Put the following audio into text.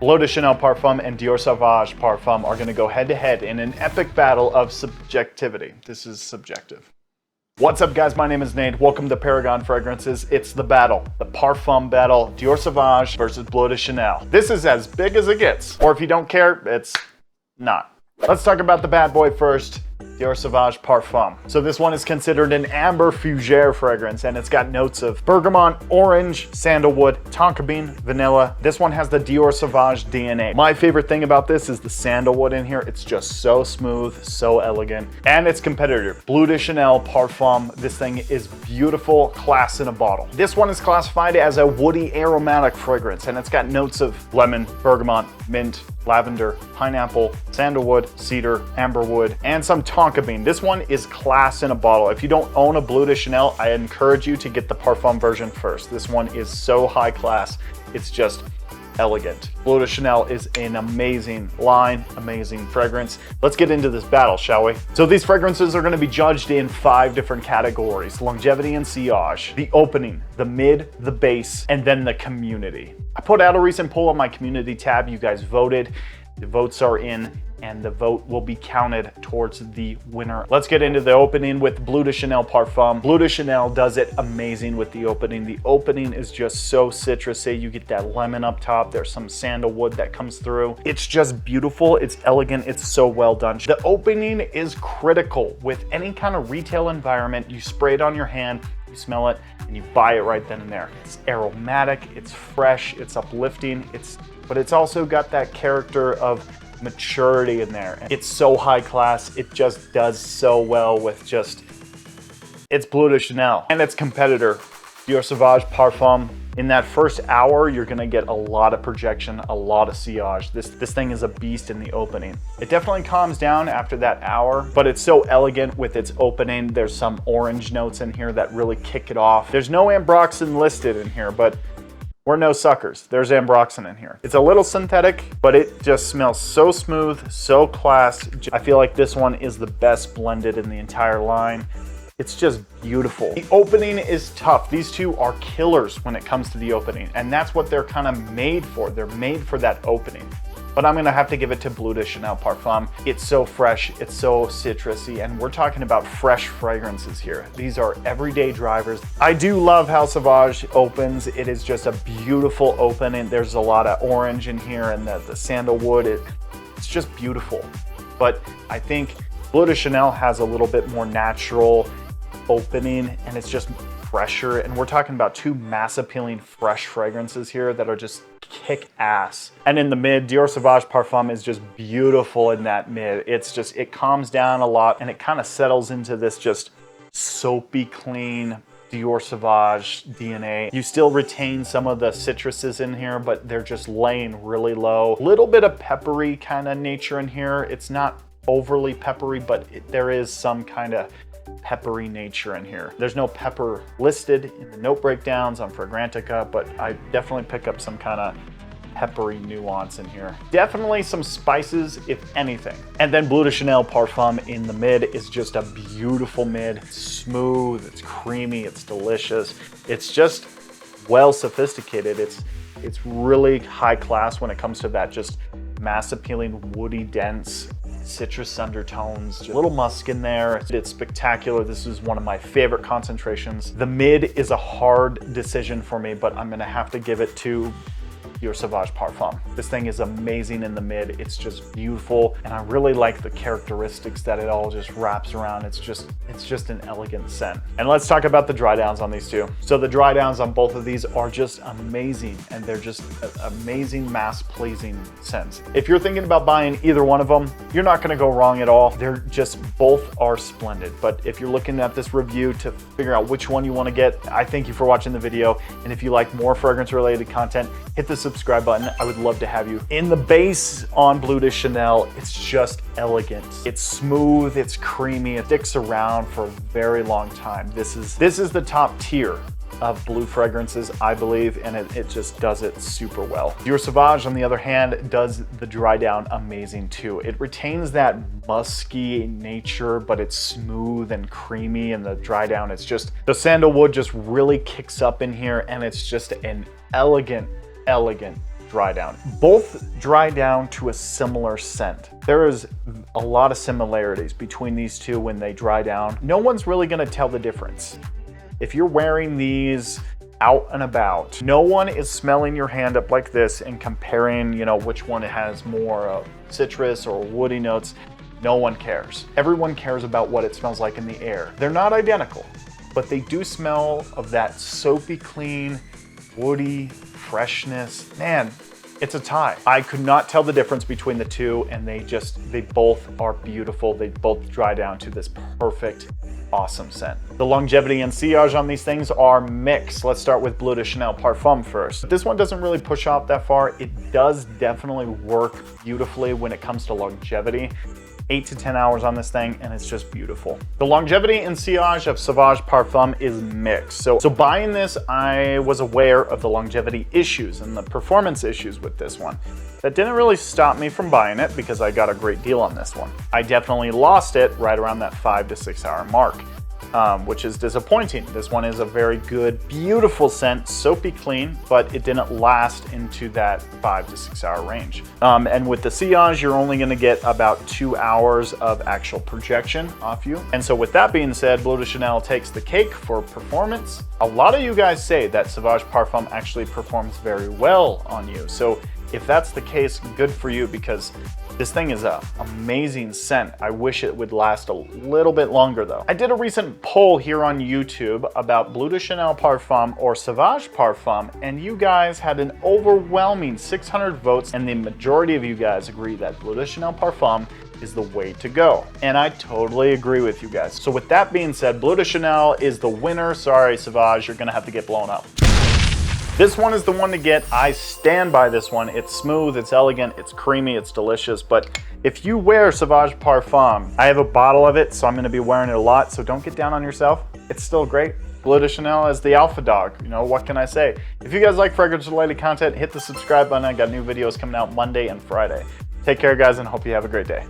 Bleu de Chanel Parfum and Dior Savage Parfum are going to go head to head in an epic battle of subjectivity. This is subjective. What's up, guys? My name is Nate. Welcome to Paragon Fragrances. It's the battle, the Parfum battle, Dior Savage versus Bleu de Chanel. This is as big as it gets, or if you don't care, it's not. Let's talk about the bad boy first. Dior Savage Parfum. So this one is considered an amber fougere fragrance, and it's got notes of bergamot, orange, sandalwood, tonka bean, vanilla. This one has the Dior Savage DNA. My favorite thing about this is the sandalwood in here. It's just so smooth, so elegant, and its competitor, Bleu de Chanel Parfum. This thing is beautiful, class in a bottle. This one is classified as a woody aromatic fragrance, and it's got notes of lemon, bergamot, mint, lavender, pineapple, sandalwood, cedar, amberwood, and some tonka bean. This one is class in a bottle. If you don't own a Bleu de Chanel, I encourage you to get the Parfum version first. This one is so high class, it's just elegant. Bleu de Chanel is an amazing line, amazing fragrance. Let's get into this battle, shall we? So these fragrances are going to be judged in 5 different categories: longevity and sillage, the opening, the mid, the base, and then the community. I put out a recent poll on my community tab. You guys voted. The votes are in, and the vote will be counted towards the winner. Let's get into the opening with Bleu de Chanel Parfum. Bleu de Chanel does it amazing with the opening. The opening is just so citrusy. You get that lemon up top. There's some sandalwood that comes through. It's just beautiful. It's elegant. It's so well done. The opening is critical with any kind of retail environment. You spray it on your hand, you smell it, and you buy it right then and there. It's aromatic, it's fresh, it's uplifting, but it's also got that character of maturity in there. It's so high class, it just does so well with it's Bleu de Chanel. And its competitor, Dior Savage Parfum. In that first hour, you're gonna get a lot of projection, a lot of sillage. This thing is a beast in the opening. It definitely calms down after that hour, but it's so elegant with its opening. There's some orange notes in here that really kick it off. There's no ambroxan listed in here, but we're no suckers. There's ambroxan in here. It's a little synthetic, but it just smells so smooth, so class. I feel like this one is the best blended in the entire line. It's just beautiful. The opening is tough. These two are killers when it comes to the opening, and that's what they're kind of made for. They're made for that opening. But I'm gonna have to give it to Bleu de Chanel Parfum. It's so fresh, it's so citrusy, and we're talking about fresh fragrances here. These are everyday drivers. I do love how Sauvage opens. It is just a beautiful opening. There's a lot of orange in here, and the sandalwood, it's just beautiful. But I think Bleu de Chanel has a little bit more natural opening, and it's just fresher, and we're talking about 2 mass appealing fresh fragrances here that are just kick ass. And in the mid, Dior Savage Parfum is just beautiful in that mid. It calms down a lot, and it kind of settles into this just soapy clean Dior Savage DNA. You still retain some of the citruses in here, but they're just laying really low. A little bit of peppery kind of nature in here. It's not overly peppery, but there is some kind of peppery nature in here. There's no pepper listed in the note breakdowns on Fragrantica, but I definitely pick up some kind of peppery nuance in here. Definitely some spices, if anything. And then Bleu de Chanel Parfum in the mid is just a beautiful mid. It's smooth, it's creamy, it's delicious. It's just well sophisticated. It's really high class when it comes to that just mass appealing, woody, dense, citrus undertones, a little musk in there. It's spectacular. This is one of my favorite concentrations. The mid is a hard decision for me, but I'm gonna have to give it to Dior Savage Parfum. This thing is amazing in the mid. It's just beautiful, and I really like the characteristics that it all just wraps around. It's just an elegant scent. And let's talk about the dry downs on these two. So the dry downs on both of these are just amazing, and they're just amazing mass pleasing scents. If you're thinking about buying either one of them, you're not gonna go wrong at all. They're just, both are splendid. But if you're looking at this review to figure out which one you wanna get, I thank you for watching the video. And if you like more fragrance related content, hit the subscribe button. I would love to have you. In the base on Bleu de Chanel, it's just elegant. It's smooth, it's creamy, it sticks around for a very long time. This is the top tier of Bleu fragrances, I believe, and it just does it super well. Dior Savage, on the other hand, does the dry down amazing too. It retains that musky nature, but it's smooth and creamy, and the dry down, it's just, the sandalwood just really kicks up in here, and it's just an elegant Drydown. Both dry down to a similar scent. There is a lot of similarities between these two when they dry down. No one's really gonna tell the difference. If you're wearing these out and about, no one is smelling your hand up like this and comparing, you know, which one has more citrus or woody notes. No one cares. Everyone cares about what it smells like in the air. They're not identical, but they do smell of that soapy clean, woody freshness. Man, it's a tie. I could not tell the difference between the two, and they both are beautiful. They both dry down to this perfect, awesome scent. The longevity and sillage on these things are mixed. Let's start with Bleu de Chanel Parfum first. This one doesn't really push off that far. It does definitely work beautifully when it comes to longevity. 8 to 10 hours on this thing, and it's just beautiful. The longevity and sillage of Sauvage Parfum is mixed. So buying this, I was aware of the longevity issues and the performance issues with this one. That didn't really stop me from buying it because I got a great deal on this one. I definitely lost it right around that 5 to 6 hour mark, which is disappointing. This one is a very good, beautiful scent, soapy clean, but it didn't last into that 5 to 6 hour range. And with the sillage, you're only gonna get about 2 hours of actual projection off you. And so with that being said, Bleu de Chanel takes the cake for performance. A lot of you guys say that Sauvage Parfum actually performs very well on you. So if that's the case, good for you, because this thing is an amazing scent. I wish it would last a little bit longer though. I did a recent poll here on YouTube about Bleu de Chanel Parfum or Sauvage Parfum, and you guys had an overwhelming 600 votes, and the majority of you guys agree that Bleu de Chanel Parfum is the way to go. And I totally agree with you guys. So with that being said, Bleu de Chanel is the winner. Sorry, Sauvage, you're gonna have to get blown up. This one is the one to get. I stand by this one. It's smooth, it's elegant, it's creamy, it's delicious. But if you wear Sauvage Parfum, I have a bottle of it, so I'm gonna be wearing it a lot, so don't get down on yourself. It's still great. Bleu de Chanel is the alpha dog. You know, what can I say? If you guys like fragrance-related content, hit the subscribe button. I got new videos coming out Monday and Friday. Take care, guys, and hope you have a great day.